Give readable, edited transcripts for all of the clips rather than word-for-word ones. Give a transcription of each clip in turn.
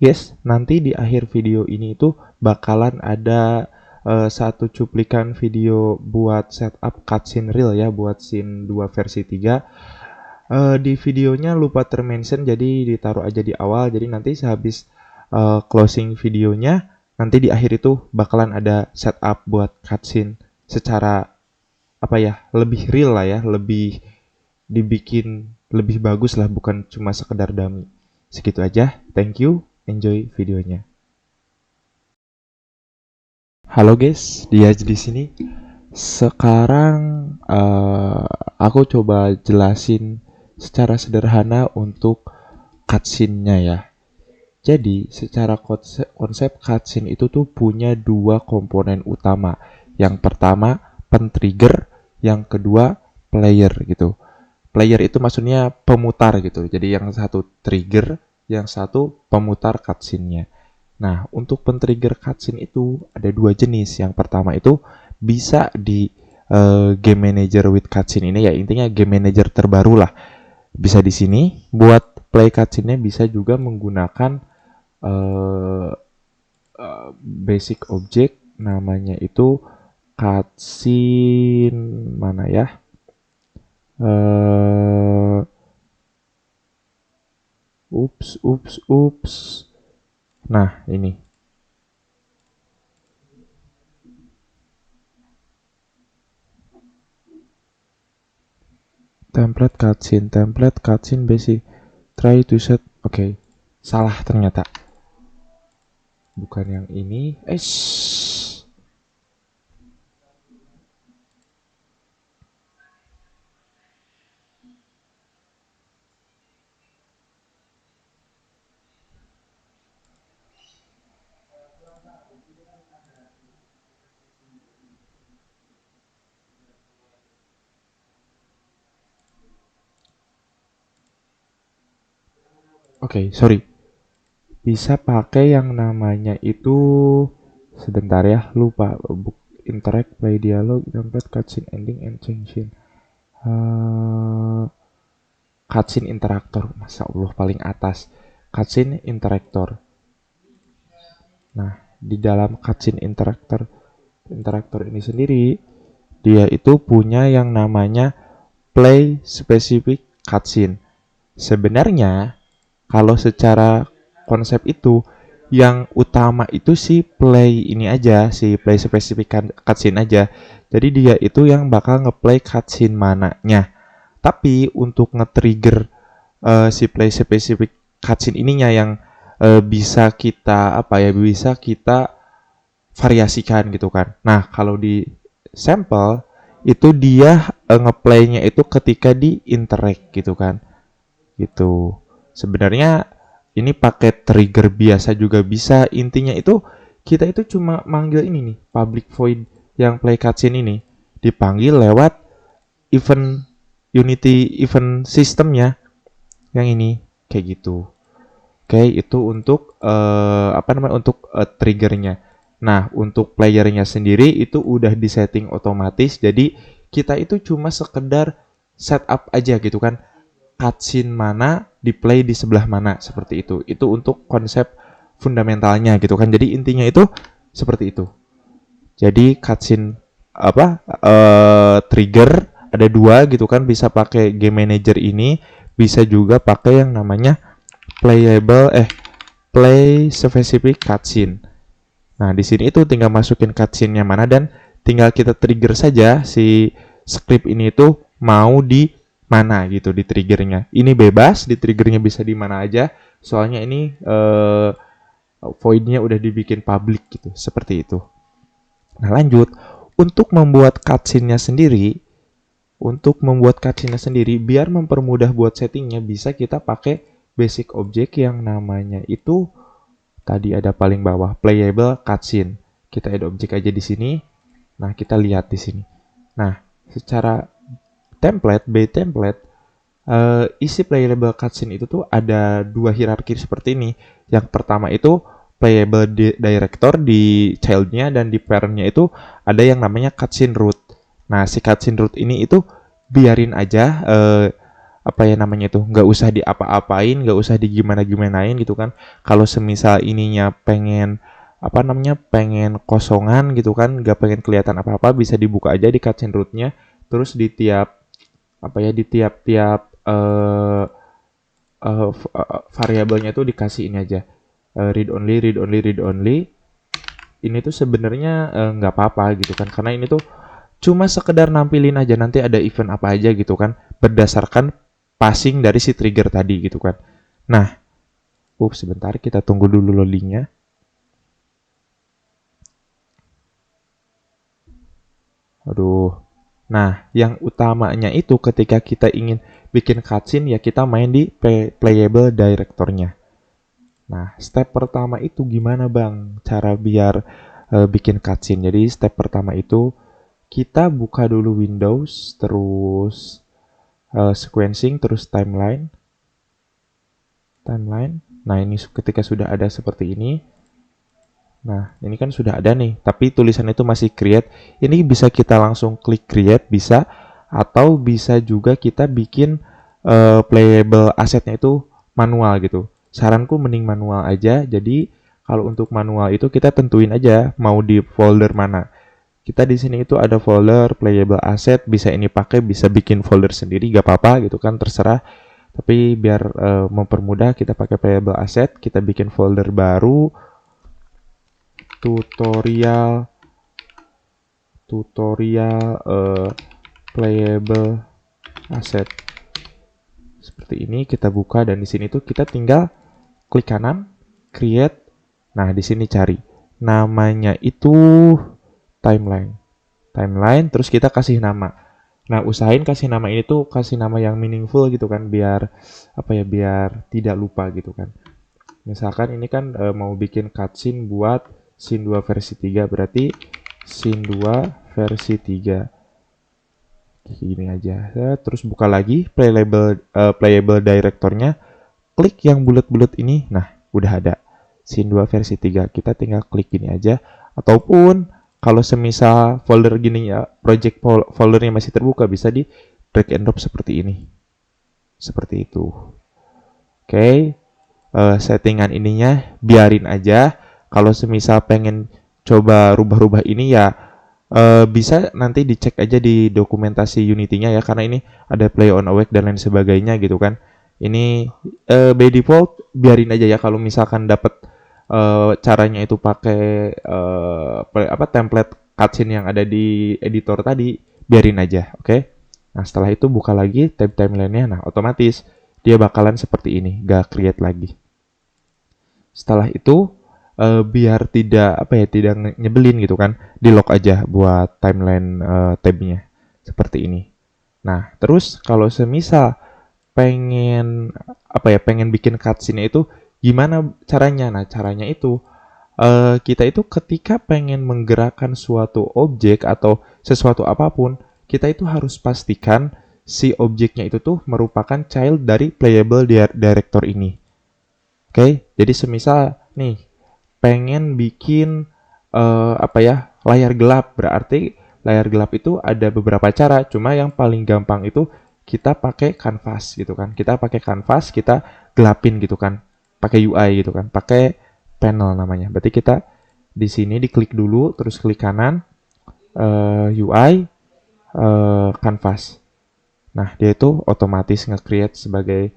Guys, nanti di akhir video ini itu bakalan ada satu cuplikan video buat setup cutscene real ya, buat scene 2 versi 3. Di videonya lupa termention, jadi ditaruh aja di awal. Jadi nanti sehabis closing videonya, nanti di akhir itu bakalan ada setup buat cutscene secara apa ya, lebih real lah ya, lebih dibikin lebih bagus lah, bukan cuma sekedar dummy. Segitu aja, thank you, enjoy videonya. Halo guys, dia di sini. Sekarang aku coba jelasin secara sederhana untuk cutscene-nya ya. Jadi, secara konsep cutscene itu tuh punya dua komponen utama. Yang pertama, pen-trigger, yang kedua, player gitu. Player itu maksudnya pemutar gitu. Jadi yang satu trigger, yang satu pemutar cutscene-nya. Nah, untuk pen-trigger cutscene itu ada dua jenis. Yang pertama itu bisa di game manager with cutscene ini ya, intinya game manager terbaru lah. Bisa di sini buat play cutscene-nya, bisa juga menggunakan basic object, namanya itu cutscene mana ya? Ups. Nah, ini. Template cutscene basic. Try to set. Oke. Salah ternyata. Bukan yang ini. Oke, sorry. Bisa pakai yang namanya itu, sebentar ya, lupa. Interact, play dialog, template, cutscene, ending, and changing. Cutscene interaktor, masa Allah paling atas. Cutscene interaktor. Nah, di dalam cutscene interaktor ini sendiri, dia itu punya yang namanya play specific cutscene. Sebenarnya kalau secara konsep itu yang utama itu si play ini aja, si play specific cutscene aja. Jadi dia itu yang bakal ngeplay cutscene mananya. Tapi untuk nge-trigger si play specific cutscene ininya yang bisa kita bisa kita variasikan gitu kan. Nah, kalau di sampel itu dia ngeplaynya itu ketika di interact gitu kan. Gitu. Sebenarnya ini pakai trigger biasa juga bisa. Intinya itu kita itu cuma manggil ini nih, public void yang play cutscene ini dipanggil lewat event Unity event sistemnya yang ini kayak gitu. Oke, itu untuk untuk triggernya. Nah, untuk playernya sendiri itu udah disetting otomatis. Jadi kita itu cuma sekedar setup aja gitu kan. Cutscene mana di play di sebelah mana, seperti itu. Itu untuk konsep fundamentalnya gitu kan. Jadi intinya itu seperti itu. Jadi cutscene trigger ada dua gitu kan, bisa pakai game manager ini, bisa juga pakai yang namanya play specific cutscene. Nah, di sini itu tinggal masukin cutscene-nya mana dan tinggal kita trigger saja si script ini itu mau di mana gitu di triggernya. Ini bebas, di triggernya bisa di mana aja. Soalnya ini void-nya udah dibikin public gitu, seperti itu. Nah, lanjut. Untuk membuat cutscene-nya sendiri, biar mempermudah buat settingnya, bisa kita pakai basic object yang namanya itu tadi ada paling bawah, playable cutscene. Kita add object aja di sini. Nah, kita lihat di sini. Nah, secara by template, isi playable cutscene itu tuh ada dua hierarki seperti ini. Yang pertama itu playable director di childnya, dan di parentnya itu ada yang namanya cutscene root. Nah, si cutscene root ini itu biarin aja apa ya namanya itu, nggak usah diapa-apain, nggak usah digimana-gimanain gitu kan. Kalau semisal ininya pengen apa namanya, pengen kosongan gitu kan, nggak pengen kelihatan apa-apa, bisa dibuka aja di cutscene rootnya, terus di tiap apa ya, di tiap-tiap variabelnya tuh dikasih ini aja, read only, read only, read only. Ini tuh sebenarnya nggak apa-apa gitu kan, karena ini tuh cuma sekedar nampilin aja nanti ada event apa aja gitu kan, berdasarkan passing dari si trigger tadi gitu kan. Nah, sebentar kita tunggu dulu loadingnya. Aduh. Nah, yang utamanya itu ketika kita ingin bikin cutscene ya kita main di playable directornya. Nah, step pertama itu gimana Bang? Cara biar bikin cutscene. Jadi step pertama itu kita buka dulu Windows, terus sequencing, terus timeline. Nah, ini ketika sudah ada seperti ini. Nah, ini kan sudah ada nih, tapi tulisan itu masih create. Ini bisa kita langsung klik create, bisa. Atau bisa juga kita bikin playable asetnya itu manual gitu. Saranku mending manual aja. Jadi, kalau untuk manual itu kita tentuin aja mau di folder mana. Kita di sini itu ada folder playable asset, bisa ini pakai, bisa bikin folder sendiri, gak apa-apa gitu kan, terserah. Tapi biar mempermudah kita pakai playable asset, kita bikin folder baru, tutorial playable asset seperti ini. Kita buka dan di sini tuh kita tinggal klik kanan create. Nah, di sini cari namanya itu timeline, terus kita kasih nama. Nah, usahain kasih nama ini tuh kasih nama yang meaningful gitu kan, biar apa ya, biar tidak lupa gitu kan. Misalkan ini kan mau bikin cutscene buat Scene 2 versi 3, berarti Scene 2 versi 3. Gini aja. Terus buka lagi playable directornya, klik yang bulat-bulat ini. Nah, udah ada Scene 2 versi 3. Kita tinggal klik gini aja. Ataupun kalau semisal folder gini ya, project foldernya masih terbuka, bisa di drag and drop seperti ini. Seperti itu. Oke. Settingan ininya biarin aja. Kalau semisal pengen coba rubah-rubah ini ya bisa nanti dicek aja di dokumentasi Unity-nya ya, karena ini ada play on awake dan lain sebagainya gitu kan. Ini by default biarin aja ya, kalau misalkan dapat caranya itu pakai template cutscene yang ada di editor tadi, biarin aja, oke? Nah, setelah itu buka lagi tab timeline-nya, nah otomatis dia bakalan seperti ini, gak create lagi. Setelah itu biar tidak tidak nyebelin gitu kan, di lock aja buat timeline tabnya seperti ini. Nah, terus kalau semisal pengen pengen bikin cutscene itu gimana caranya? Nah, caranya itu kita itu ketika pengen menggerakkan suatu objek atau sesuatu apapun, kita itu harus pastikan si objeknya itu tuh merupakan child dari playable director ini. Oke, jadi semisal nih pengen bikin layar gelap, berarti layar gelap itu ada beberapa cara, cuma yang paling gampang itu kita pakai canvas gitu kan. Kita pakai canvas, kita gelapin gitu kan, pakai UI gitu kan, pakai panel namanya. Berarti kita di sini diklik dulu, terus klik kanan UI canvas. Nah, dia itu otomatis nge-create sebagai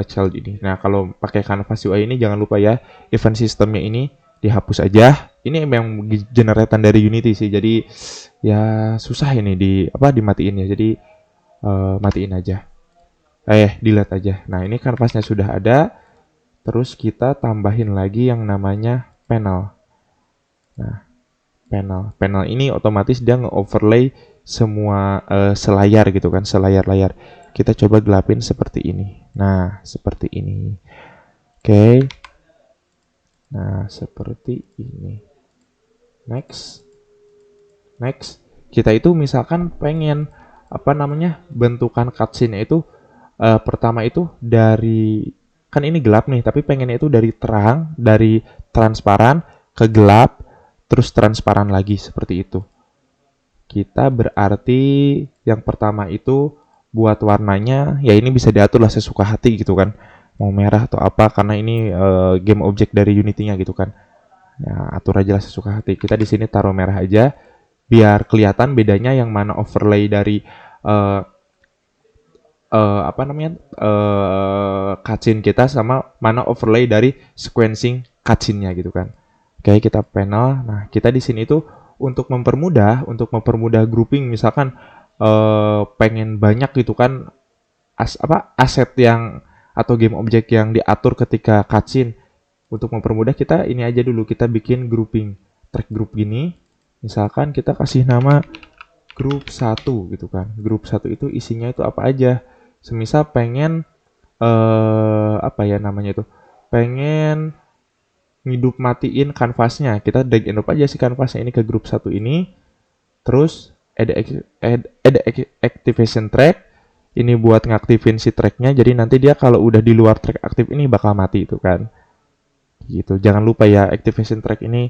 child ini. Nah, kalau pakai canvas UI ini jangan lupa ya, event sistemnya ini dihapus aja. Ini memang generatan dari Unity sih, jadi ya susah ini dimatiin ya. Jadi matiin aja. Delete aja. Nah, ini canvasnya sudah ada. Terus kita tambahin lagi yang namanya panel. Nah, panel ini otomatis dia nge-overlay semua selayar gitu kan, selayar-layar. Kita coba gelapin seperti ini. Nah, seperti ini. Oke. Nah, seperti ini. Next. Kita itu misalkan pengen bentukan cutscene itu pertama itu dari, kan ini gelap nih, tapi pengennya itu dari terang, dari transparan ke gelap, terus transparan lagi seperti itu. Kita berarti yang pertama itu buat warnanya ya ini bisa diatur lah sesuka hati gitu kan, mau merah atau apa, karena ini game objek dari Unity-nya gitu kan. Ya, atur aja lah sesuka hati. Kita di sini taruh merah aja biar kelihatan bedanya yang mana overlay dari uh, apa namanya cutscene kita sama mana overlay dari sequencing cutscene-nya gitu kan. Oke, kita panel. Nah, kita di sini tuh untuk mempermudah grouping, misalkan pengen banyak gitu kan aset yang atau game objek yang diatur ketika cutscene. Untuk mempermudah kita ini aja dulu, kita bikin grouping track group gini. Misalkan kita kasih nama grup 1 gitu kan. Grup 1 itu isinya itu apa aja. Semisal pengen apa ya namanya itu? Pengen hidup matiin kanvasnya. Kita drag and drop aja si kanvasnya ini ke grup 1 ini. Terus add activation track. Ini buat ngaktifin si tracknya. Jadi nanti dia kalau udah di luar track aktif ini bakal mati itu kan. Gitu. Jangan lupa ya, activation track ini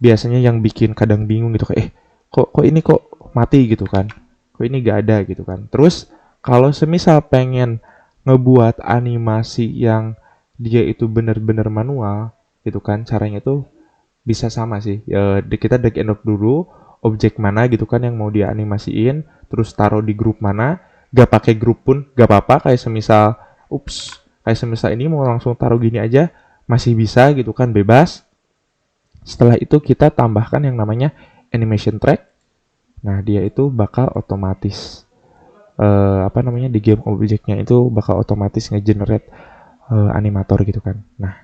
biasanya yang bikin kadang bingung gitu kayak kok ini kok mati gitu kan. Kok ini gak ada gitu kan. Terus kalau semisal pengen ngebuat animasi yang dia itu bener-bener manual gitu kan, caranya tuh bisa sama sih. Kita drag and drop dulu objek mana gitu kan yang mau dia animasiin, terus taruh di grup mana. Gak pakai grup pun gak apa-apa, kayak semisal ini mau langsung taruh gini aja masih bisa gitu kan, bebas. Setelah itu kita tambahkan yang namanya animation track. Nah, dia itu bakal otomatis di game objeknya itu bakal otomatis nge-generate animator gitu kan. Nah,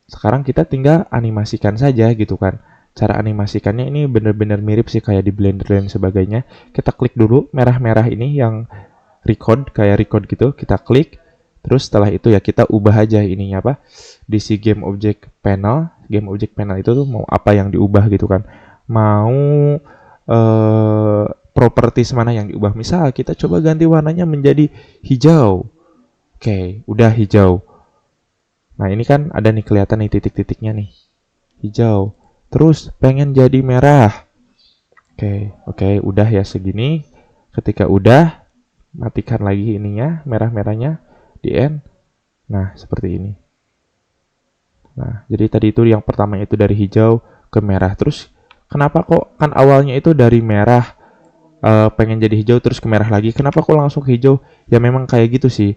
sekarang kita tinggal animasikan saja gitu kan. Cara animasikannya ini benar-benar mirip sih kayak di Blender dan sebagainya. Kita klik dulu merah-merah ini yang record, kayak record gitu, kita klik. Terus setelah itu ya kita ubah aja ininya apa di si game object panel. Game object panel itu tuh mau apa yang diubah gitu kan. Mau properties mana yang diubah. Misal kita coba ganti warnanya menjadi hijau. Oke, udah hijau. Nah, ini kan ada nih kelihatan nih titik-titiknya nih. Hijau. Terus pengen jadi merah. Oke, udah ya segini. Ketika udah, matikan lagi ininya, merah-merahnya di end. Nah, seperti ini. Nah, jadi tadi itu yang pertama itu dari hijau ke merah. Terus kenapa kok kan awalnya itu dari merah pengen jadi hijau terus ke merah lagi. Kenapa kok langsung ke hijau? Ya memang kayak gitu sih.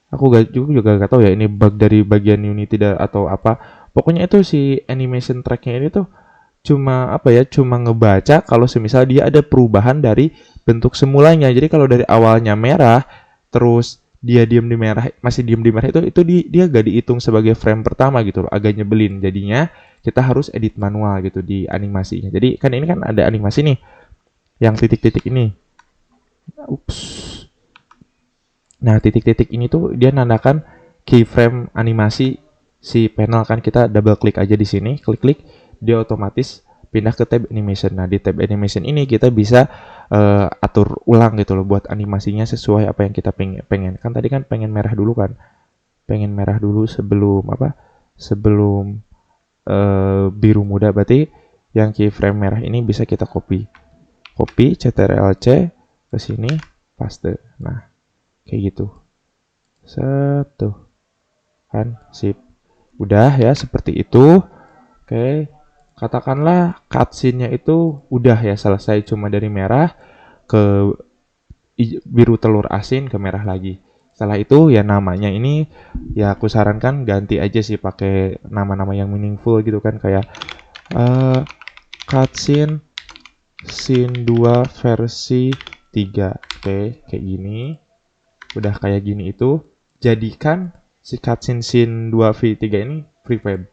Aku juga gak tahu ya ini bug dari bagian Unity atau apa. Pokoknya itu si animation tracknya ini tuh cuma cuma ngebaca kalau semisal dia ada perubahan dari bentuk semulanya. Jadi kalau dari awalnya merah terus dia masih diam di merah itu dia gak dihitung sebagai frame pertama gitu loh, agak nyebelin. Jadinya kita harus edit manual gitu di animasinya. Jadi kan ini kan ada animasi nih yang titik-titik ini. Nah, titik-titik ini tuh dia nandakan keyframe animasi si panel kan. Kita double klik aja di sini, klik-klik, dia otomatis pindah ke tab animation. Nah, di tab animation ini kita bisa atur ulang gitu loh buat animasinya sesuai apa yang kita pengen. Kan tadi kan pengen merah dulu kan. Pengen merah dulu sebelum Sebelum biru muda, berarti yang keyframe merah ini bisa kita copy CTRL-C ke sini, paste. Nah, kayak gitu. Satu. Kan, sip. Udah ya, seperti itu. Oke. Katakanlah cutscene-nya itu udah ya selesai, cuma dari merah ke biru telur asin ke merah lagi. Setelah itu ya namanya ini ya aku sarankan ganti aja sih pakai nama-nama yang meaningful gitu kan, kayak cutscene scene 2 versi 3. Oke, kayak gini. Udah kayak gini itu, jadikan si cutscene scene 2 v3 ini prefab.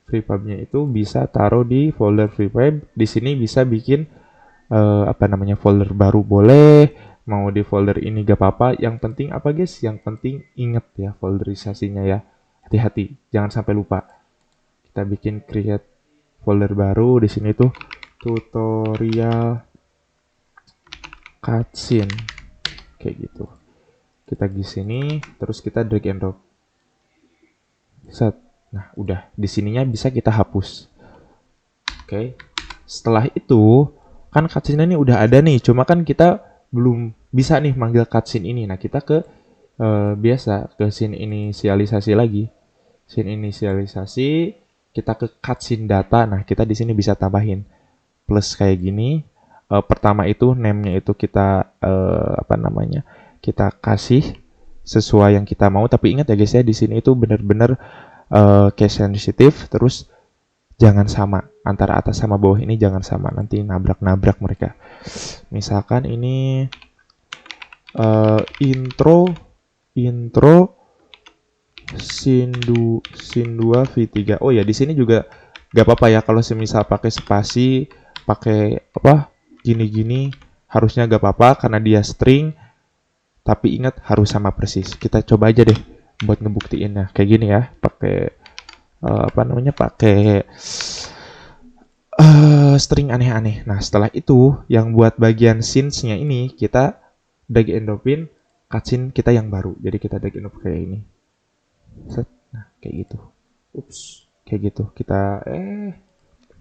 Prefabnya itu bisa taruh di folder prefab. Di sini bisa bikin folder baru boleh, mau di folder ini gak apa-apa. Yang penting apa guys? Yang penting inget ya folderisasinya ya. Hati-hati, jangan sampai lupa. Kita bikin create folder baru di sini tuh tutorial cutscene kayak gitu. Kita di sini terus kita drag and drop. Set. Nah, udah di sininya bisa kita hapus. Oke. Setelah itu kan cutscene ini udah ada nih, cuma kan kita belum bisa nih manggil cutscene ini. Nah, kita ke biasa ke scene inisialisasi lagi. Scene inisialisasi, kita ke cutscene data. Nah, kita di sini bisa tambahin plus kayak gini. Pertama itu name-nya itu kita apa namanya? Kita kasih sesuai yang kita mau. Tapi ingat ya guys ya, di sini itu benar-benar case sensitive. Terus jangan sama antara atas sama bawah ini, jangan sama, nanti nabrak-nabrak mereka. Misalkan ini intro Sin 2 V3. Oh ya, di sini juga gak apa-apa ya kalau semisal pakai spasi, pakai apa gini-gini, harusnya gak apa-apa karena dia string. Tapi ingat harus sama persis. Kita coba aja deh buat ngebuktiinnya kayak gini ya, pakai apa namanya, pakai string aneh-aneh. Nah, setelah itu yang buat bagian scenes-nya ini kita drag and dropin cutscene kita yang baru. Jadi kita drag and drop kayak ini. Set. Nah, kayak gitu. Ups, kayak gitu. Kita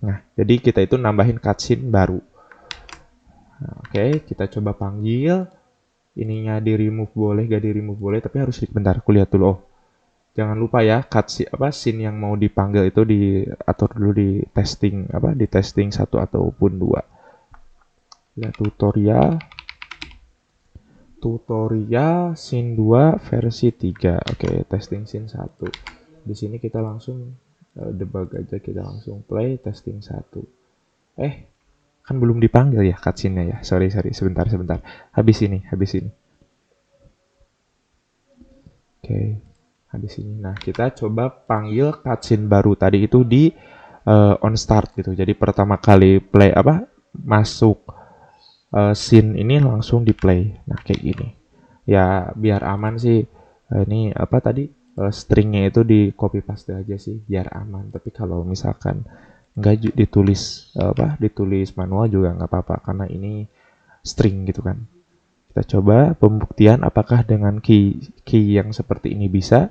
nah, jadi kita itu nambahin cutscene baru. Nah, oke, kita coba panggil. Ininya di remove boleh, gak di remove boleh, tapi harus bentar, aku lihat dulu. Oh, jangan lupa ya, cutscene apa scene yang mau dipanggil itu diatur dulu di testing apa, di testing 1 ataupun 2. Ya, tutorial scene 2 versi 3. Oke, testing scene 1. Di sini kita langsung debug aja, kita langsung play testing 1. Kan belum dipanggil ya cutscene-nya ya. Sorry, sebentar. Habis ini. Oke, habis ini. Nah, kita coba panggil cutscene baru tadi itu di on start gitu. Jadi pertama kali play apa masuk scene ini langsung di play. Nah, kayak gini. Ya, biar aman sih. Ini apa tadi stringnya itu di copy paste aja sih biar aman. Tapi kalau misalkan nggak ditulis manual juga nggak apa-apa karena ini string gitu kan. Kita coba pembuktian apakah dengan key yang seperti ini bisa.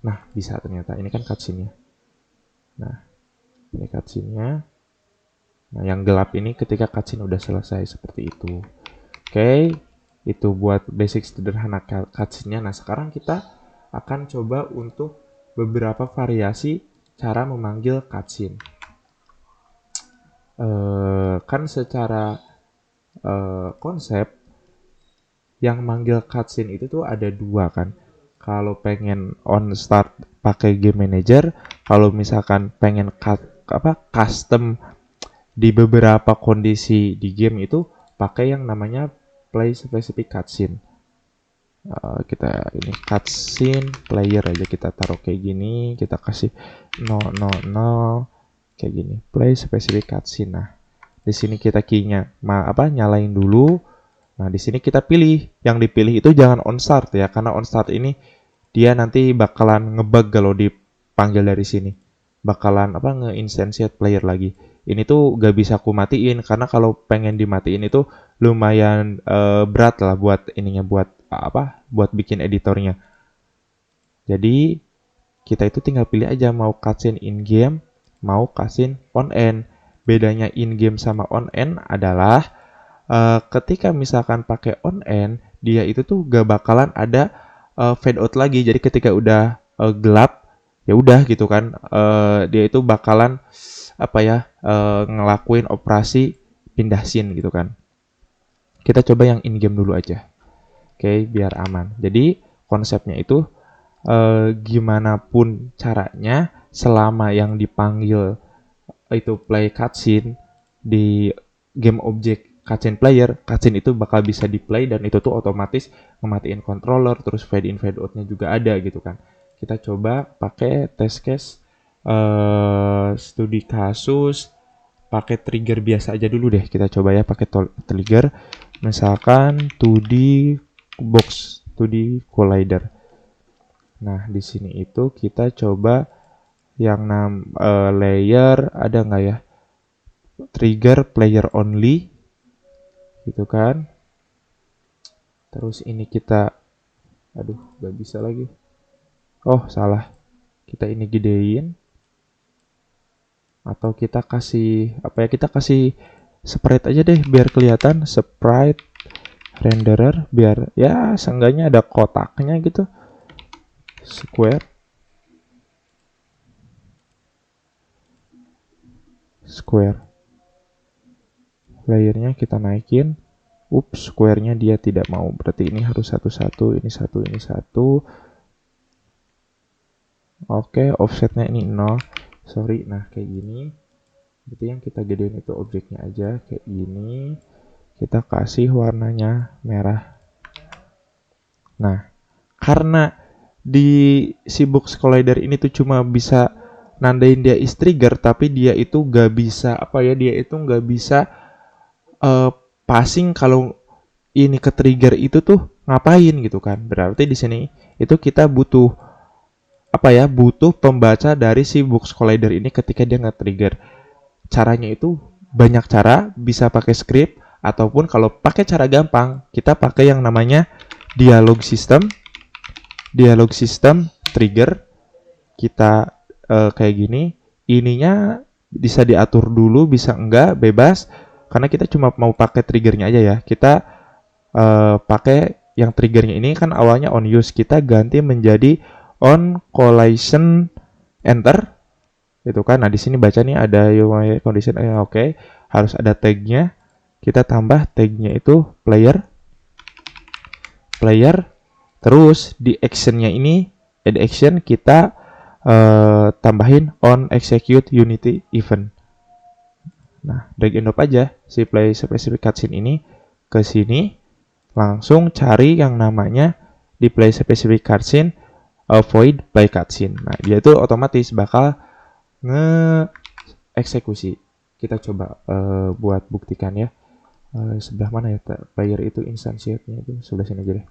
Nah, bisa ternyata. Ini kan cutscene-nya. Nah, ini cutscene-nya. Nah, yang gelap ini ketika cutscene udah selesai seperti itu. Oke, itu buat basic sederhana cutscene-nya. Nah, sekarang kita akan coba untuk beberapa variasi cara memanggil cutscene. Kan secara konsep yang manggil cutscene itu tuh ada dua kan. Kalau pengen on start pakai game manager, kalau misalkan pengen custom di beberapa kondisi di game itu pakai yang namanya play specific cutscene. Kita ini cutscene player aja kita taruh kayak gini, kita kasih 000 kayak gini, play specific cutscene. Nah, di sini kita key-nya nyalain dulu. Nah, di sini kita pilih, yang dipilih itu jangan on start ya, karena on start ini dia nanti bakalan ngebug kalau dipanggil dari sini. Bakalan nge-instantiate player lagi. Ini tuh gak bisa aku matiin karena kalau pengen dimatiin itu lumayan berat lah buat ininya, buat buat bikin editornya. Jadi kita itu tinggal pilih aja mau cutscene in game, mau cutscene on end. Bedanya in game sama on end adalah ketika misalkan pakai on end, dia itu tuh gak bakalan ada fade out lagi. Jadi ketika udah gelap, ya udah gitu kan, dia itu bakalan ngelakuin operasi pindah scene gitu kan. Kita coba yang in game dulu aja. Oke, biar aman. Jadi konsepnya itu gimana pun caranya, selama yang dipanggil itu play cutscene di game object cutscene player, cutscene itu bakal bisa di play dan itu tuh otomatis ngematiin controller, terus fade in fade outnya juga ada gitu kan. Kita coba pakai test case studi kasus, pakai trigger biasa aja dulu deh. Kita coba ya pakai trigger, misalkan 2D box, 2D collider. Nah, di sini itu kita coba yang layer ada nggak ya? Trigger player only, gitu kan? Terus ini kita, aduh, nggak bisa lagi. Oh, salah. Kita ini gedein. Atau kita kasih, kita kasih sprite aja deh biar kelihatan, sprite renderer, biar ya seenggaknya ada kotaknya gitu. Square layernya kita naikin. Square-nya dia tidak mau, berarti ini harus satu-satu, ini satu, ini satu. Oke, offsetnya ini 0. Sorry, nah kayak gini. Berarti yang kita gedein itu objeknya aja, kayak gini. Kita kasih warnanya merah. Nah, karena di si box collider ini tuh cuma bisa nandain dia is trigger, tapi dia itu gak bisa dia itu gak bisa passing kalau ini ke trigger itu tuh ngapain gitu kan. Berarti di sini itu kita butuh butuh pembaca dari si box collider ini ketika dia nge-trigger. Caranya itu banyak cara, bisa pakai script ataupun kalau pakai cara gampang, kita pakai yang namanya dialog system trigger. Kita kayak gini, ininya bisa diatur dulu, bisa enggak, bebas, karena kita cuma mau pakai triggernya aja ya. Kita pakai yang triggernya ini kan awalnya on use, kita ganti menjadi on collision enter itu kan. Nah di sini baca nih ada UI condition, oke. Harus ada tagnya, kita tambah tagnya itu player. Terus di actionnya ini add action kita tambahin on execute unity event. Nah drag and drop aja si play specific cutscene ini ke sini, langsung cari yang namanya di play specific cutscene avoid by cutscene. Nah dia itu otomatis bakal nge-eksekusi. Kita coba buat buktikan ya. Sebelah mana ya player itu instantiate-nya itu? Sebelah sini aja deh.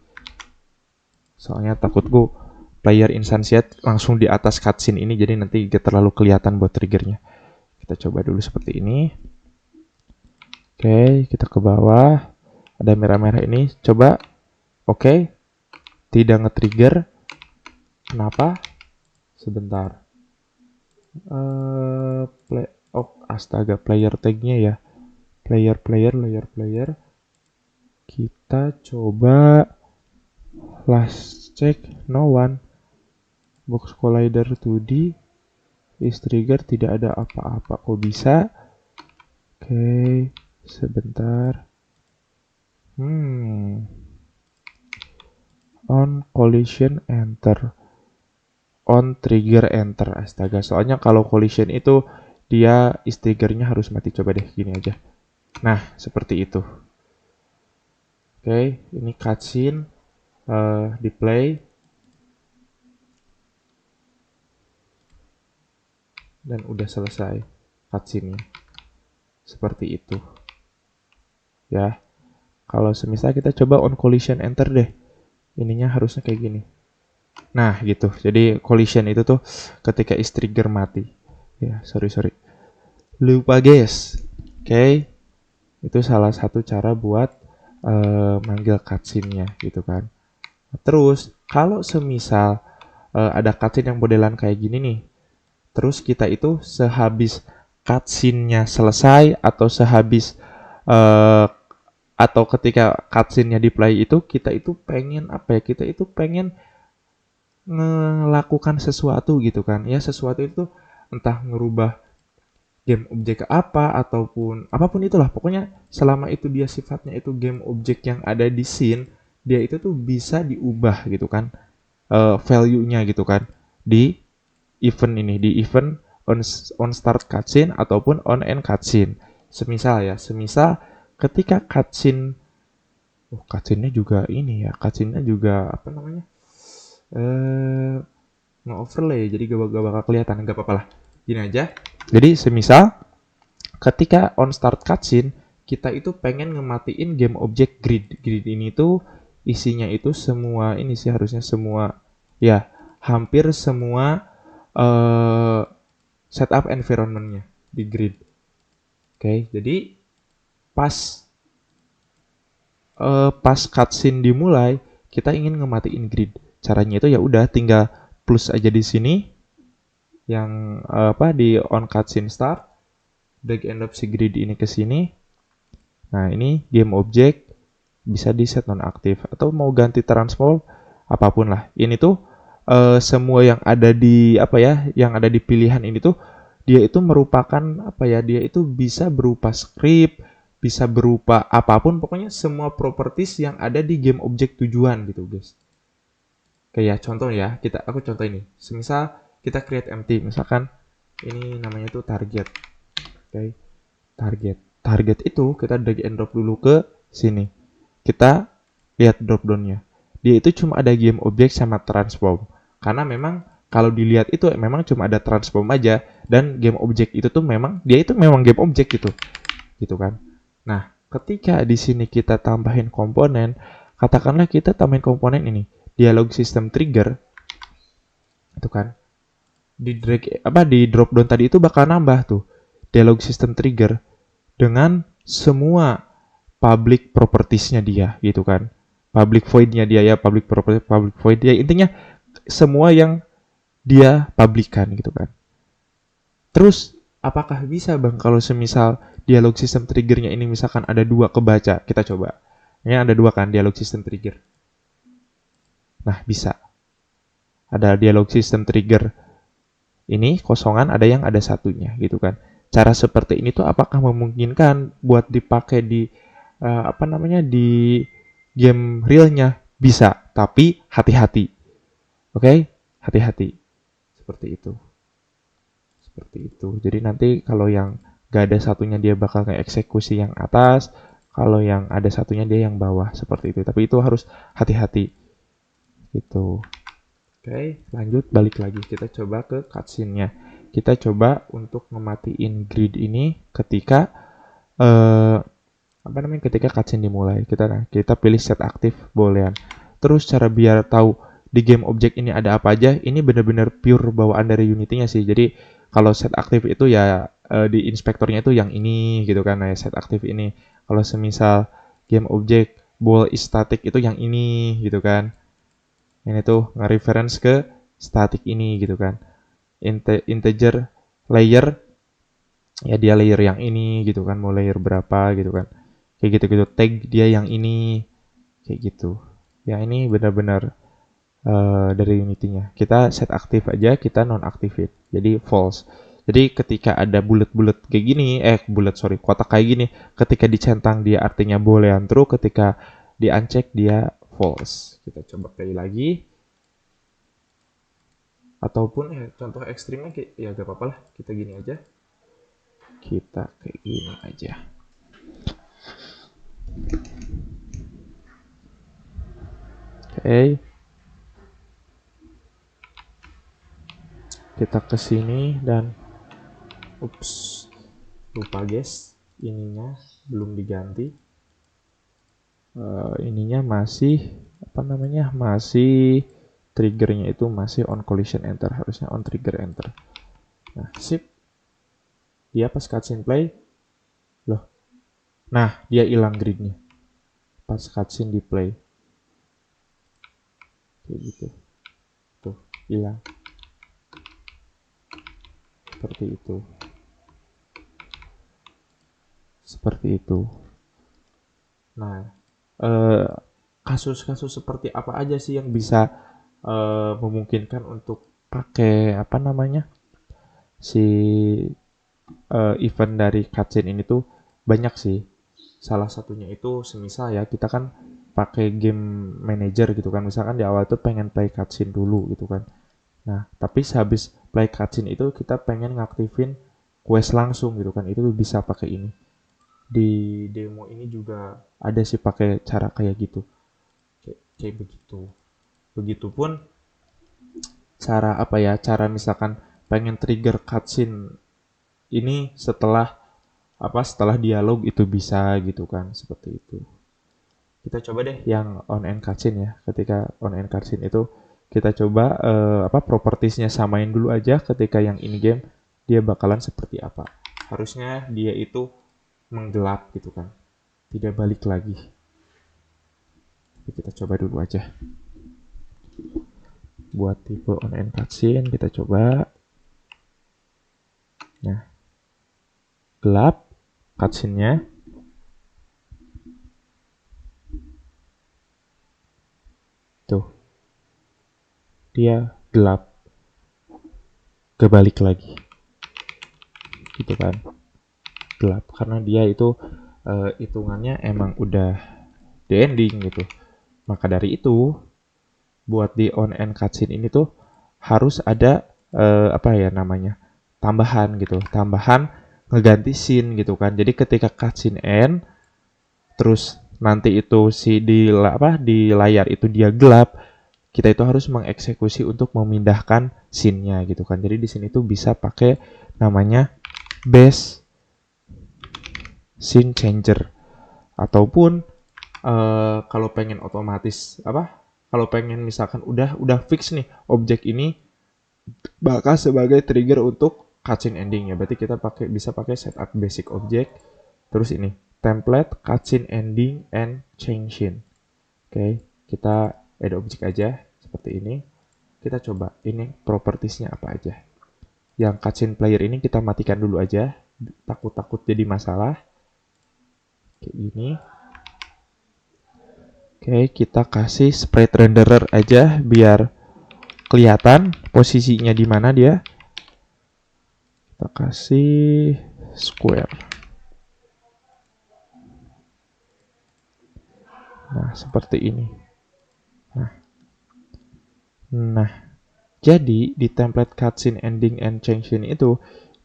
Soalnya takutku player instantiate langsung di atas cutscene ini, jadi nanti gak terlalu kelihatan buat triggernya. Kita coba dulu seperti ini. Oke, kita ke bawah. Ada merah-merah ini. Coba. Oke. Tidak nge-trigger. Kenapa? Sebentar. Astaga, player tagnya ya. Player. Kita coba last check, no one. Box collider 2D is trigger, tidak ada apa-apa. Kok bisa? Oke, sebentar. On collision enter. On trigger enter. Astaga, soalnya kalau collision itu dia is triggernya harus mati. Coba deh gini aja. Nah, seperti itu. Oke, ini cutscene di play. Dan udah selesai cutscene-nya. Seperti itu. Ya. Kalau semisal kita coba on collision enter deh. Ininya harusnya kayak gini. Nah, gitu. Jadi collision itu tuh ketika is trigger mati. Ya, sorry. Lupa guys. Oke. Itu salah satu cara buat manggil cutscene-nya gitu kan. Terus, kalau semisal ada cutscene yang modelan kayak gini nih. Terus kita itu sehabis cutscene-nya selesai atau sehabis atau ketika cutscene-nya di play itu kita itu pengen kita itu pengen melakukan sesuatu gitu kan. Ya sesuatu itu entah ngerubah game objek apa ataupun apapun itulah. Pokoknya selama itu dia sifatnya itu game objek yang ada di scene, dia itu tuh bisa diubah gitu kan. Value-nya gitu kan. Di event ini, di event on start cutscene ataupun on end cutscene. Semisal ketika cutscene cutscene-nya juga ini ya, cutscene-nya juga nge-overlay, jadi gak bakal kelihatan, gak apa-apa lah. Gini aja. Jadi semisal ketika on start cutscene kita itu pengen ngematiin game object grid. Grid ini tuh isinya itu semua ini sih harusnya semua ya, hampir semua setup environment-nya di grid. Oke, jadi pas cutscene dimulai, kita ingin ngematiin grid. Caranya itu ya udah tinggal plus aja di sini yang di on cutscene start, drag and drop si grid ini ke sini. Nah, ini game object bisa di set nonaktif atau mau ganti transform apapun lah. Ini tuh semua yang ada di apa ya, yang ada di pilihan ini tuh dia itu merupakan apa ya? Dia itu bisa berupa script, bisa berupa apapun, pokoknya semua properties yang ada di game object tujuan gitu, guys. Kayak contoh ya, aku contoh ini. Semisal kita create empty, misalkan ini namanya tuh target. Oke. Target itu kita drag and drop dulu ke sini. Kita lihat drop down-nya. Dia itu cuma ada game object sama transform. Karena memang kalau dilihat itu memang cuma ada transform aja dan game object itu tuh memang dia itu memang game object gitu. Gitu kan. Nah, ketika di sini kita tambahin komponen, katakanlah kita tambahin komponen ini, dialog system trigger itu kan. Di drop down tadi itu bakal nambah tuh dialog system trigger dengan semua public properties-nya dia gitu kan. Public void-nya dia ya, public property, public void dia, intinya semua yang dia publikan gitu kan. Terus apakah bisa Bang kalau semisal dialog system trigger-nya ini misalkan ada 2 kebaca, kita coba. Ini ada 2 kan dialog system trigger. Nah, bisa. Ada dialog system trigger ini kosongan, ada yang ada satunya gitu kan. Cara seperti ini tuh apakah memungkinkan buat dipakai di di game realnya? Bisa, tapi hati-hati. Oke? Hati-hati. Seperti itu. Seperti itu. Jadi nanti kalau yang gak ada satunya dia bakal nge-eksekusi yang atas, kalau yang ada satunya dia yang bawah, seperti itu. Tapi itu harus hati-hati. Gitu. Oke, lanjut balik lagi. Kita coba ke cutscene-nya. Kita coba untuk mematiin grid ini ketika ketika cutscene dimulai. Kita pilih set aktif boolean. Terus cara biar tahu di game object ini ada apa aja, ini benar-benar pure bawaan dari Unity-nya sih. Jadi kalau set aktif itu ya di inspektornya itu yang ini gitu kan, ya set aktif ini. Kalau semisal game object bool is static itu yang ini gitu kan. Ini tuh nge-reference ke static ini gitu kan. Integer layer ya dia layer yang ini gitu kan, mau layer berapa gitu kan. Kayak gitu-gitu, tag dia yang ini kayak gitu. Ya ini benar-benar dari Unity-nya. Kita set aktif aja, kita non-activate. Jadi false. Jadi ketika ada bulat-bulat kayak gini, kotak kayak gini, ketika dicentang dia artinya boolean true, ketika di uncheck dia false. Kita coba kali lagi. Ataupun contoh ekstrimnya ya gak apa-apa lah, kita gini aja. Kita kayak gini aja. Oke. Kita ke sini dan lupa guys, ininya belum diganti. Ininya masih masih triggernya itu masih on collision enter, harusnya on trigger enter. Nah, sip. Dia pas cutscene play, loh. Nah, dia hilang gridnya. Pas cutscene di play. Kayak gitu. Tuh, hilang. Seperti itu. Seperti itu. Nah, kasus-kasus seperti apa aja sih yang bisa memungkinkan untuk pakai si event dari cutscene ini tuh banyak sih. Salah satunya itu semisal ya kita kan pakai game manager gitu kan, misalkan di awal tuh pengen play cutscene dulu gitu kan. Nah, tapi sehabis play cutscene itu kita pengen ngaktifin quest langsung gitu kan, itu bisa pakai ini. Di demo ini juga ada sih pakai cara kayak gitu. Kayak begitu. Begitupun cara misalkan pengen trigger cutscene ini setelah dialog itu bisa gitu kan, seperti itu. Kita coba deh yang on end cutscene ya. Ketika on end cutscene itu kita coba propertiesnya samain dulu aja. Ketika yang in game dia bakalan seperti apa. Harusnya dia itu menggelap gitu kan, tidak balik lagi. Kita coba dulu aja. Buat tipe on end cutscene kita coba. Nah, gelap cutscene-nya. dia gelap, kebalik lagi gitu kan, gelap karena dia itu hitungannya emang udah di ending gitu. Maka dari itu buat di on end cutscene ini tuh harus ada apa ya namanya, tambahan gitu, tambahan ngeganti scene gitu kan. Jadi ketika cutscene end terus nanti itu di layar itu dia gelap, kita itu harus mengeksekusi untuk memindahkan scene-nya gitu kan. Jadi di sini tuh bisa pakai namanya base scene changer, ataupun kalau pengen otomatis kalau pengen misalkan udah fix nih objek ini bakal sebagai trigger untuk cutscene ending ya, berarti kita bisa pakai setup basic object, terus ini template cutscene ending and change scene. Oke, kita add object aja seperti ini. Kita coba ini propertiesnya apa aja. Yang cutscene player ini kita matikan dulu aja, takut jadi masalah kayak gini. Oke, kita kasih sprite renderer aja biar kelihatan posisinya di mana dia. Kita kasih square. Nah, seperti ini. Nah, jadi di template cutscene ending and change scene itu,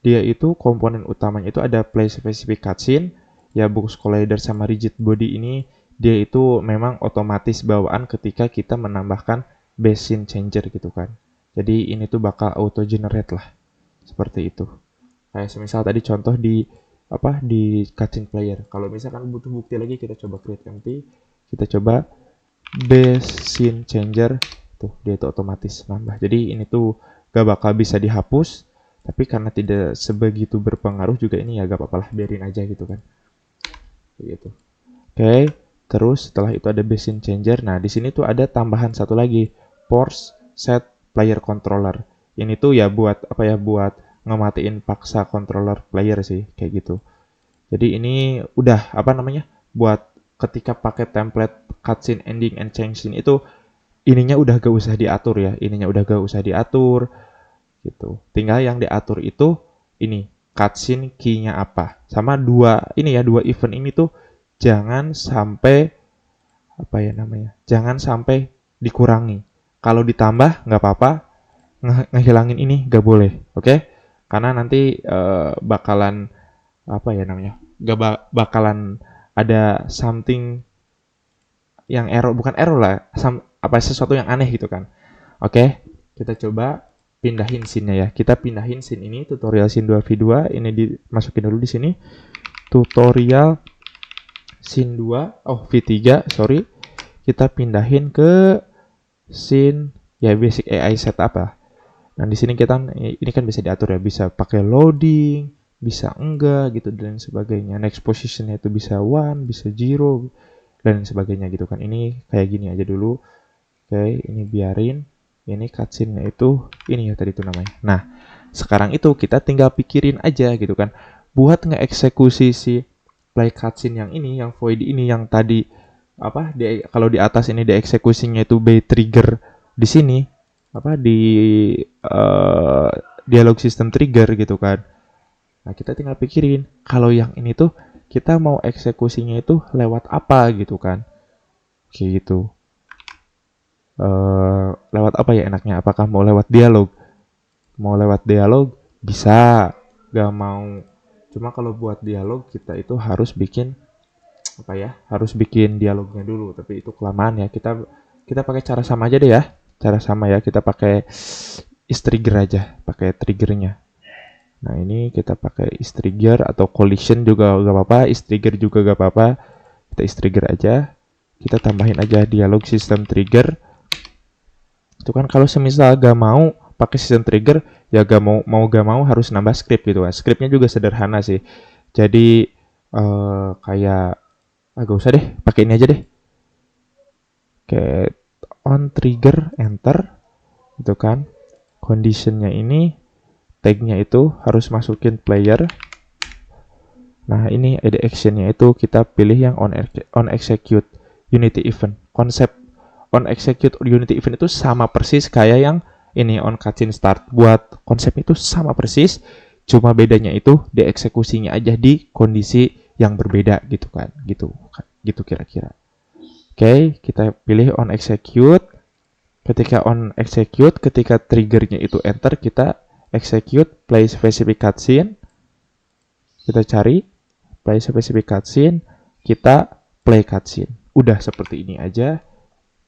dia itu komponen utamanya itu ada play specific cutscene, ya box collider sama rigid body ini dia itu memang otomatis bawaan ketika kita menambahkan base scene changer gitu kan. Jadi ini tuh bakal auto generate lah. Seperti itu. Kayak semisal tadi contoh di cutscene player. Kalau misalkan butuh bukti lagi, kita coba create empty, kita coba base scene changer, tuh dia itu otomatis nambah. Jadi ini tuh gak bakal bisa dihapus, tapi karena tidak sebegitu berpengaruh juga ini ya gak apa-apa lah, biarin aja gitu kan. Gitu. Oke, terus setelah itu ada base scene changer. Nah, di sini tuh ada tambahan satu lagi, force set player controller. Ini tuh ya buat buat ngematiin paksa controller player sih, kayak gitu. Jadi ini udah buat ketika pakai template cutscene ending and change scene itu ininya udah gak usah diatur ya, gitu. Tinggal yang diatur itu ini cutscene key-nya apa, sama dua event ini tuh jangan sampai jangan sampai dikurangi. Kalau ditambah nggak apa-apa, ngehilangin ini nggak boleh, oke? Karena nanti bakalan bakalan ada something yang bukan error lah, sesuatu yang aneh gitu kan. Oke, kita coba pindahin scene-nya ya. Kita pindahin scene ini, tutorial scene 2v2, ini dimasukin dulu di sini. Tutorial scene 2, v3, sorry. Kita pindahin ke scene ya basic AI setup lah. Nah, di sini ini kan bisa diatur ya, bisa pakai loading, bisa enggak gitu dan sebagainya. Next position-nya itu bisa 1, bisa 0 dan sebagainya gitu kan. Ini kayak gini aja dulu. Oke, ini biarin. Ini cutscene-nya itu ini ya tadi itu namanya. Nah, sekarang itu kita tinggal pikirin aja gitu kan. Buat ngeeksekusi si play cutscene yang ini, yang void ini, yang tadi kalau di atas ini dieksekusinya itu by trigger di sini di dialog system trigger gitu kan. Nah, kita tinggal pikirin kalau yang ini tuh kita mau eksekusinya itu lewat apa gitu kan. Kayak gitu. Lewat apa ya enaknya? Apakah mau lewat dialog? Mau lewat dialog bisa, gak mau. Cuma kalau buat dialog kita itu harus bikin harus bikin dialognya dulu, tapi itu kelamaan ya. Kita pakai cara sama aja deh ya. Cara sama ya, kita pakai is trigger aja, pakai triggernya. Nah, ini kita pakai is trigger atau collision juga gak apa-apa, is trigger juga gak apa-apa. Kita is trigger aja. Kita tambahin aja dialog system trigger. Itu kan kalau semisal gak mau pakai system trigger, ya gak mau harus nambah script gitu kan. Scriptnya juga sederhana sih. Jadi kayak gak usah deh, pakai ini aja deh. Oke, on trigger enter gitu kan. Conditionnya ini tagnya itu harus masukin player. Nah, ini ada actionnya itu kita pilih yang on execute unity event. Konsep on execute Unity event itu sama persis kayak yang ini on cutscene start. Buat konsep itu sama persis, cuma bedanya itu di eksekusinya aja di kondisi yang berbeda gitu kan. Gitu kira-kira. Oke, kita pilih on execute. Ketika on execute, ketika triggernya itu enter, kita execute play specific cutscene. Kita cari play specific cutscene, kita play cutscene. Udah seperti ini aja.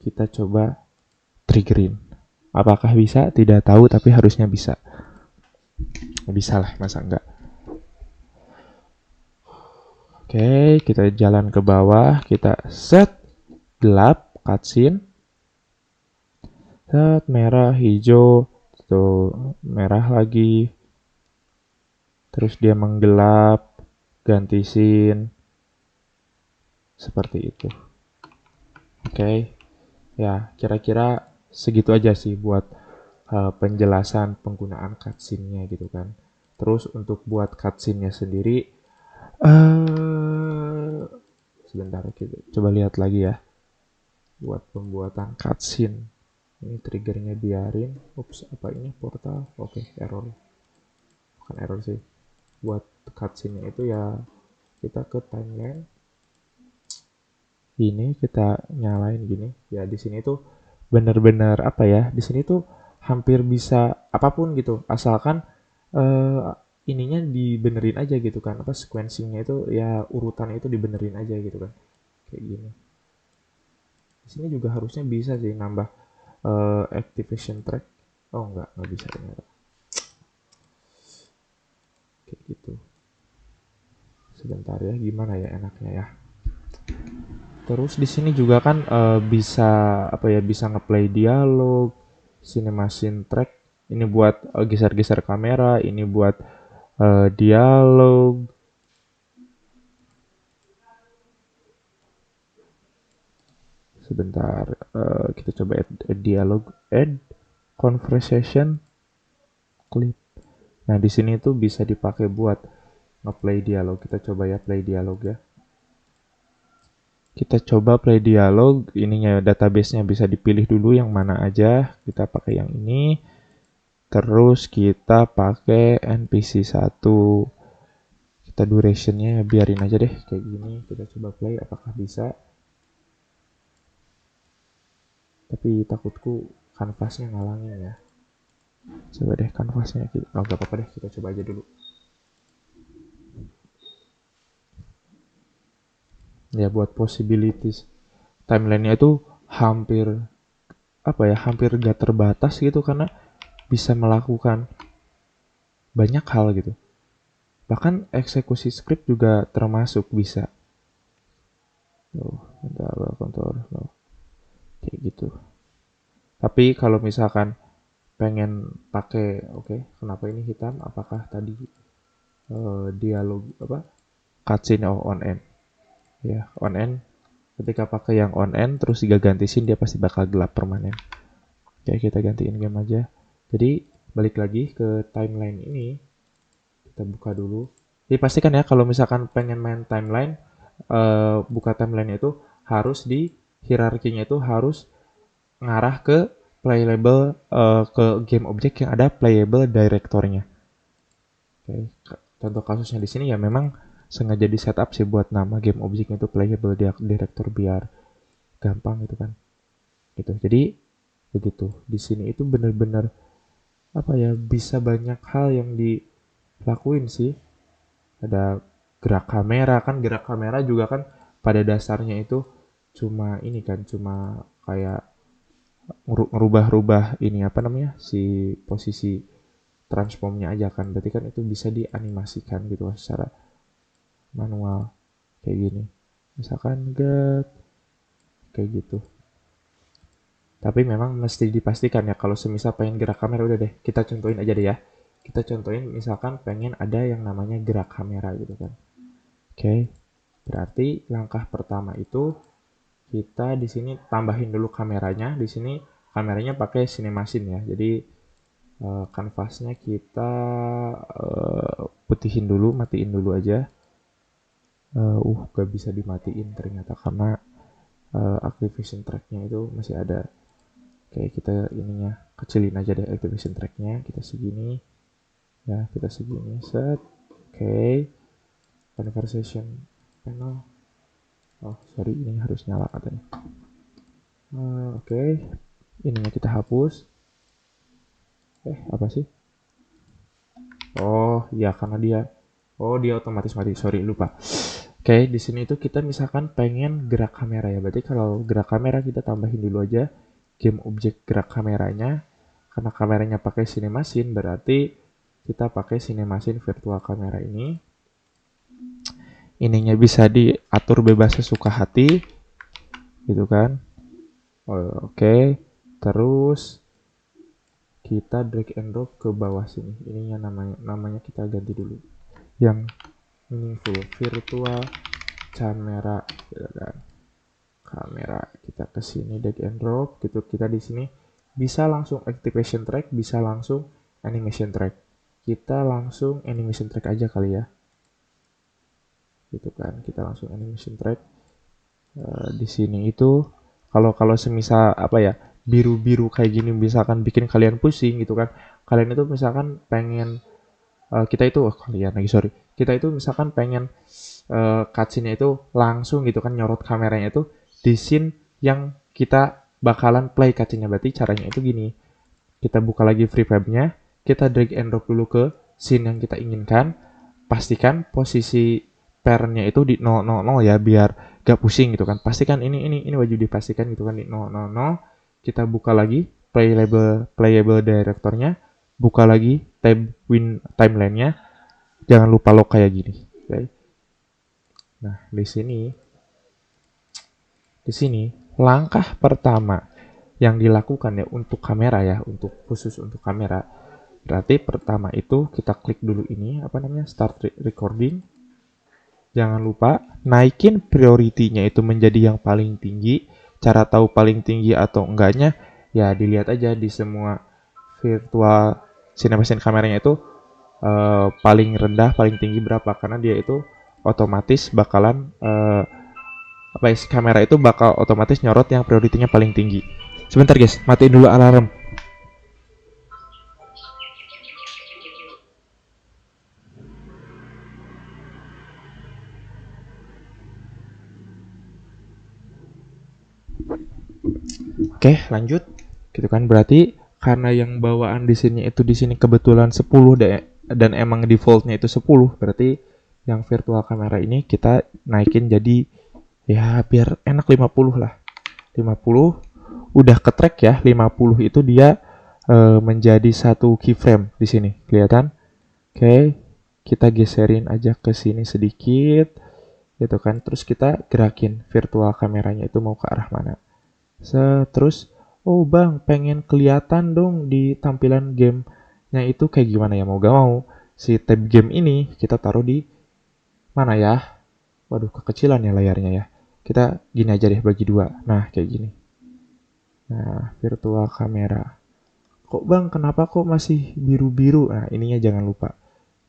Kita coba triggerin. Apakah bisa? Tidak tahu, tapi harusnya bisa. Bisa lah, masa enggak? Oke, kita jalan ke bawah, kita set gelap cutscene. Set merah, hijau, tuh merah lagi. Terus dia menggelap, ganti scene. Seperti itu. Oke. Ya, kira-kira segitu aja sih buat penjelasan penggunaan cutscene-nya gitu kan. Terus untuk buat cutscene-nya sendiri, sebentar kita coba lihat lagi ya. Buat pembuatan cutscene, ini triggernya biarin. Ups, apa ini portal? Oke, error. Bukan error sih. Buat cutscene-nya itu ya kita ke timeline. Ini kita nyalain gini. Ya di sini tuh bener-bener apa ya? Di sini tuh hampir bisa apapun gitu, asalkan ininya dibenerin aja gitu kan. Apa sequencingnya itu ya urutannya itu dibenerin aja gitu kan. Kayak gini. Di sini juga harusnya bisa sih nambah activation track. Oh nggak bisa ternyata. Kayak gitu. Sebentar ya, gimana ya enaknya ya. Terus di sini juga kan bisa apa ya, bisa ngeplay dialog, cinemation track. Ini buat geser-geser kamera, ini buat dialog. Sebentar, kita coba add dialog, add conversation clip. Nah di sini tuh bisa dipakai buat ngeplay dialog. Kita coba ya play dialog ya. Kita coba play dialog, ininya database-nya bisa dipilih dulu yang mana aja. Kita pakai yang ini. Terus kita pakai NPC 1. Kita durationnya biarin aja deh kayak gini. Kita coba play apakah bisa. Tapi takutku kanvasnya ngalangin ya. Coba deh kanvasnya. Oh gak apa-apa deh, kita coba aja dulu. Ya buat possibilities timelinenya itu hampir apa ya, hampir gak terbatas gitu karena bisa melakukan banyak hal gitu. Bahkan eksekusi script juga termasuk bisa. Bentar, kontrol kayak gitu. Tapi kalau misalkan pengen pakai, oke, kenapa ini hitam? Apakah tadi dialog apa? Cutscene on end. Ya, on end. Ketika pakai yang on end terus ganti scene dia pasti bakal gelap permanen. Oke, kita gantiin game aja. Jadi balik lagi ke timeline ini. Kita buka dulu. Jadi pastikan ya kalau misalkan pengen main timeline, buka timeline itu harus di hierarkinya itu harus ngarah ke playable, ke game object yang ada playable directornya. Oke, contoh kasusnya di sini ya memang sengaja di setup sih buat nama game objectnya itu playable director biar gampang gitu kan. Gitu. Jadi begitu. Di sini itu bener-bener apa ya, bisa banyak hal yang dilakuin sih. Ada gerak kamera kan, gerak kamera juga kan pada dasarnya itu cuma ini kan, cuma kayak ngerubah-rubah ini apa namanya, si posisi transformnya aja kan, berarti kan itu bisa dianimasikan gitu kan secara manual kayak gini, misalkan kayak gitu. Tapi memang mesti dipastikan ya kalau semisal pengen gerak kamera, udah deh kita contohin aja deh ya. Kita contohin misalkan pengen ada yang namanya gerak kamera gitu kan. Oke. Berarti langkah pertama itu kita di sini tambahin dulu kameranya. Di sini kameranya pakai CinemaScene ya. Jadi kanvasnya kita putihin dulu, matiin dulu aja. Gak bisa dimatiin ternyata karena activation tracknya itu masih ada. Oke, kita ininya kecilin aja deh activation tracknya, kita segini ya, kita segini, set. Oke, conversation panel, oh sorry, ini harus nyala katanya. Oke, ininya kita hapus. Apa sih? Oh ya, karena dia otomatis mati, sorry lupa. Oke, di sini itu kita misalkan pengen gerak kamera ya. Berarti kalau gerak kamera kita tambahin dulu aja game objek gerak kameranya. Karena kameranya pakai CineMachine, berarti kita pakai CineMachine virtual kamera ini. Ininya bisa diatur bebas sesuka hati, gitu kan. Oke, terus kita drag and drop ke bawah sini. Ininya namanya kita ganti dulu. Yang meaningful virtual kamera, gitu kan. Kamera kita ke sini, drag and drop gitu. Kita di sini bisa langsung activation track, bisa langsung animation track. Kita langsung animation track aja kali ya, gitu kan. Kita langsung animation track. Di sini itu kalau semisal apa ya, biru-biru kayak gini misalkan bikin kalian pusing gitu kan. Kalian itu misalkan pengen kita itu misalkan pengen cutscene-nya itu langsung gitu kan, nyorot kameranya itu di scene yang kita bakalan play cutscene-nya. Berarti caranya itu gini, kita buka lagi FreeFab-nya, kita drag and drop dulu ke scene yang kita inginkan, pastikan posisi parent-nya itu di 000 ya, biar gak pusing gitu kan. Pastikan ini wajib dipastikan gitu kan, di 000. Kita buka lagi playable director-nya, buka lagi tab win timeline-nya, jangan lupa lock kayak gini. Okay. Nah, di sini langkah pertama yang dilakukan ya untuk kamera ya, khusus untuk kamera. Berarti pertama itu kita klik dulu ini start recording. Jangan lupa naikin priority-nya itu menjadi yang paling tinggi. Cara tahu paling tinggi atau enggaknya ya dilihat aja di semua virtual CineMachine kameranya itu paling rendah, paling tinggi berapa, karena dia itu otomatis bakalan kamera itu bakal otomatis nyorot yang prioritinya paling tinggi. Sebentar guys, matiin dulu alarm. Oke, lanjut. Gitu kan, berarti karena yang bawaan di sini kebetulan 10 dan emang defaultnya itu 10, berarti yang virtual kamera ini kita naikin jadi ya biar enak 50 lah. 50 udah ke track ya, 50 itu dia menjadi satu keyframe di sini, kelihatan? Oke, kita geserin aja ke sini sedikit, gitu kan. Terus kita gerakin virtual kameranya itu mau ke arah mana. Terus, oh bang, pengen kelihatan dong di tampilan gamenya itu kayak gimana ya, mau gak mau. Si tab game ini kita taruh di mana ya? Waduh, kekecilan ya layarnya ya. Kita gini aja deh, bagi dua. Nah, kayak gini. Nah, virtual kamera. Kok bang, kenapa kok masih biru-biru? Nah, ininya jangan lupa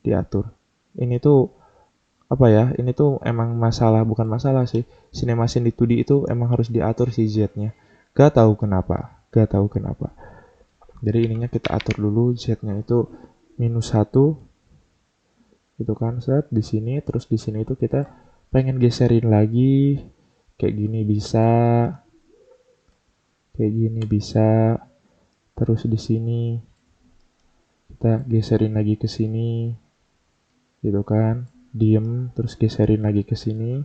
diatur. Ini tuh apa ya? Ini tuh emang bukan masalah sih. CineMachine di 2D itu emang harus diatur si Z-nya. Gak tahu kenapa. Jadi ininya kita atur dulu, Z-nya itu -1. Gitu kan, set di sini, terus di sini itu kita pengen geserin lagi kayak gini bisa. Terus di sini kita geserin lagi ke sini. Gitu kan. Diem, terus geserin lagi ke sini.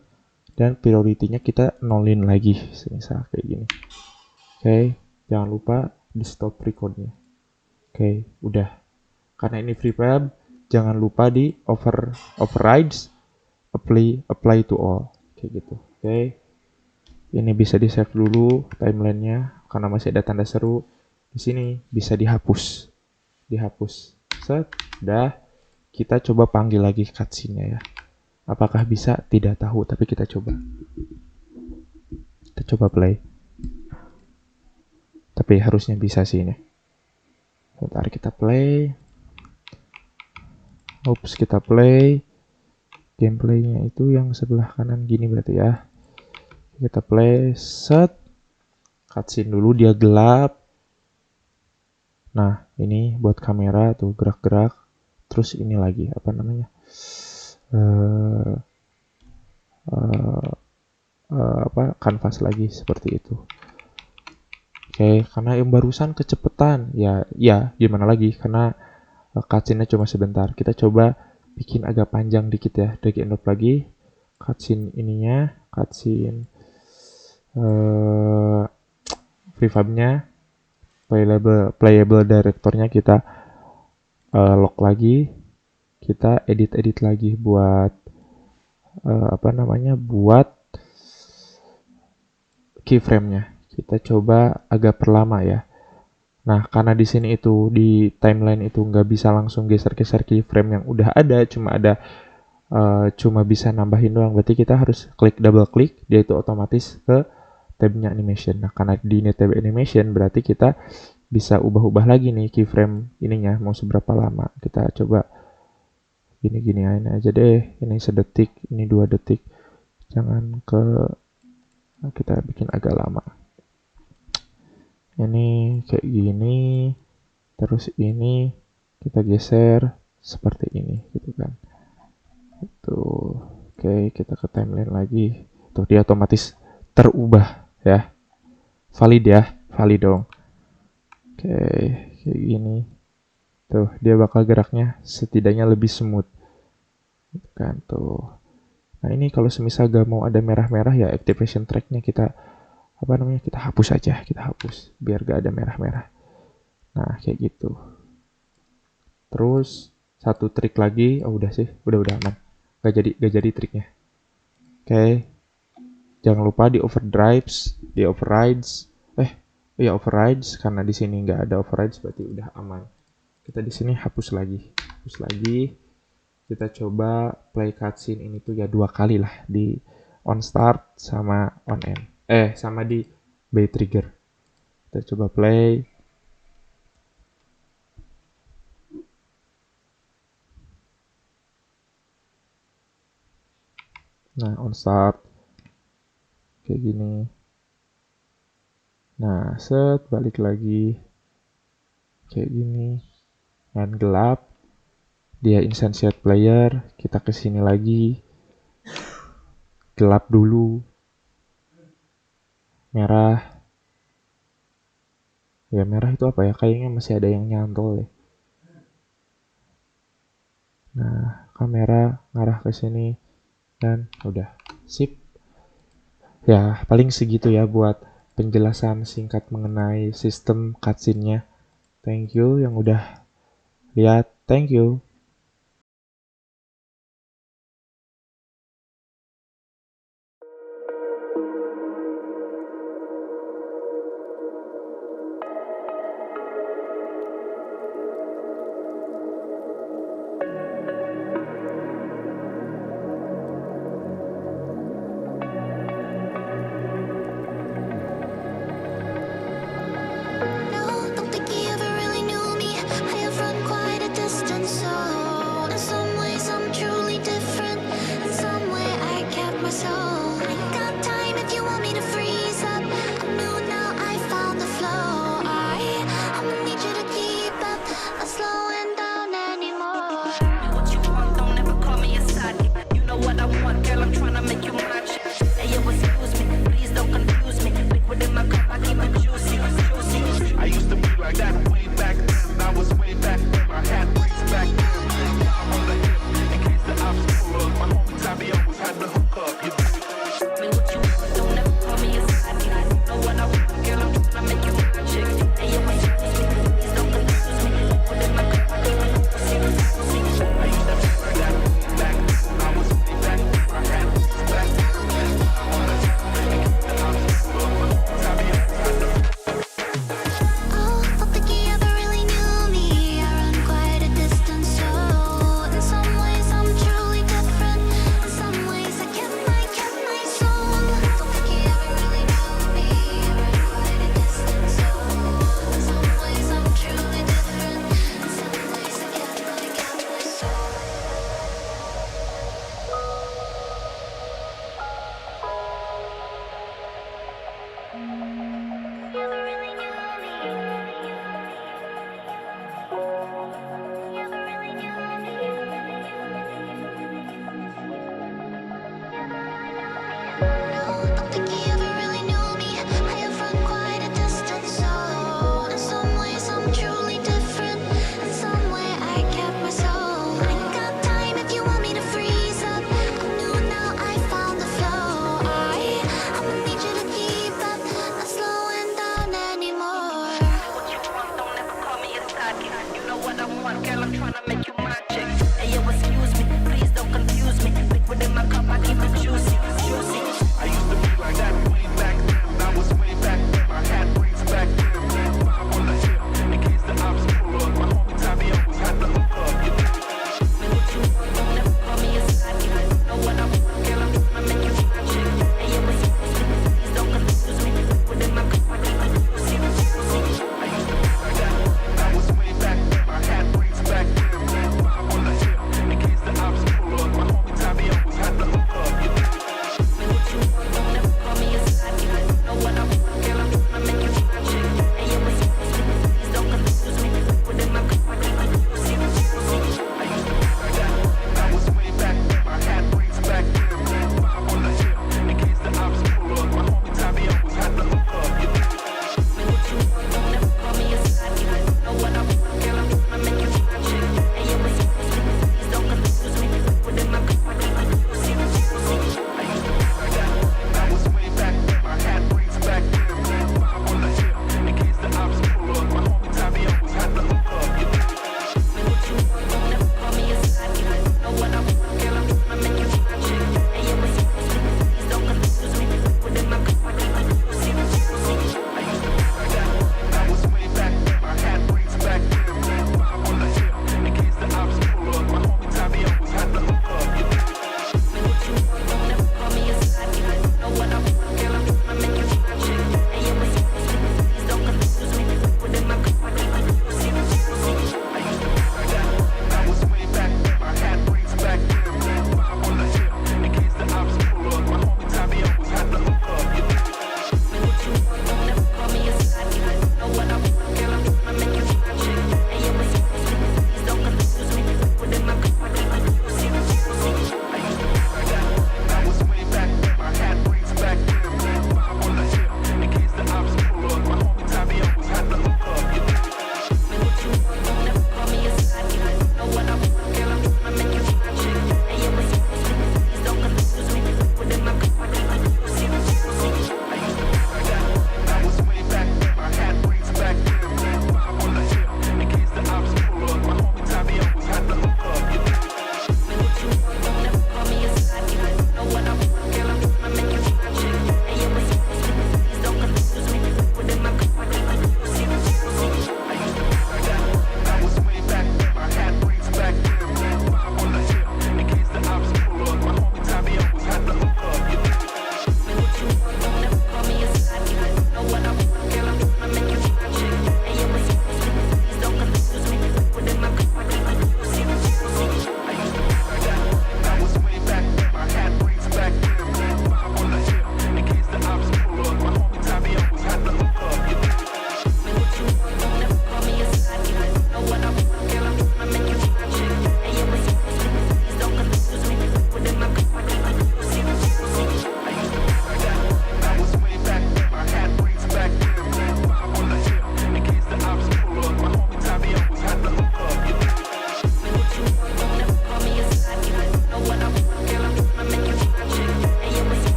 Dan prioritinya kita nolin lagi, misal kayak gini. Oke, jangan lupa di stop recordnya. Oke, udah. Karena ini FreeFab, jangan lupa di overrides, apply to all, kayak gitu. Oke, ini bisa di save dulu timelinenya karena masih ada tanda seru. Di sini bisa dihapus. Set, dah. Kita coba panggil lagi cutscene-nya ya. Apakah bisa? Tidak tahu, tapi kita coba. Kita coba play. Tapi harusnya bisa sih ini. Bentar, kita play. Kita play. Gameplaynya itu yang sebelah kanan gini berarti ya. Kita play, set, cutscene dulu, dia gelap. Nah, ini buat kamera tuh gerak-gerak. Terus ini lagi apa namanya? Kanvas lagi seperti itu. Oke, karena yang barusan kecepatan, ya gimana lagi? Karena cutscene-nya cuma sebentar. Kita coba bikin agak panjang dikit ya. Drag and drop lagi. Cutscene ininya, cutscene prefab-nya, playable director-nya kita lock lagi. Kita edit lagi buat buat keyframe-nya. Kita coba agak perlama ya. Nah, karena di sini itu di timeline itu nggak bisa langsung geser-geser keyframe yang udah ada, cuma bisa nambahin doang. Berarti kita harus double klik, dia itu otomatis ke tabnya animation. Nah, karena di ini tab animation berarti kita bisa ubah-ubah lagi nih keyframe ininya mau seberapa lama. Kita coba gini aja deh. Ini 1 detik, ini 2 detik. Jangan kita bikin agak lama. Ini kayak gini, terus ini kita geser seperti ini gitu kan. Oke, kita ke timeline lagi. Tuh, dia otomatis terubah ya. Valid dong. Oke, kayak gini. Tuh, dia bakal geraknya setidaknya lebih smooth. Gitu kan tuh. Nah, ini kalau semisal gak mau ada merah-merah ya activation track-nya kita hapus aja, biar gak ada merah-merah. Nah, kayak gitu. Terus satu trik lagi, udah aman. Gak jadi triknya. Oke. Jangan lupa di overrides karena di sini nggak ada overrides berarti udah aman. Kita di sini hapus lagi. Kita coba play cutscene ini tuh ya 2 kali lah, di on start sama on end. Sama di by trigger. Kita coba play. Nah, on start kayak gini. Nah, set, balik lagi kayak gini. Dan gelap. Dia instantiate player, kita kesini lagi. Gelap dulu. Merah. Ya, merah itu apa ya? Kayaknya masih ada yang nyantol deh. Nah, kamera ngarah ke sini dan udah. Sip. Ya, paling segitu ya buat penjelasan singkat mengenai sistem cutscene-nya. Thank you yang udah lihat. Thank you. Don't think he ever really knew me. I have run quite a distance, so in some ways I'm truly different. In some way I kept my soul. I got time if you want me to freeze up. I'm new now, I found the flow. I'ma need you to keep up, not slowing down anymore. What you want, don't ever call me a side. You know what I want, girl, I'm tryna make you mine. Hey, yo, excuse me, please don't confuse me. Liquid in my cup, I keep it juicy. I used to be like that way back then. I was way back then. I had braids back then. On the hip, in case the obstacle. My homie Tommy always had the hook up. You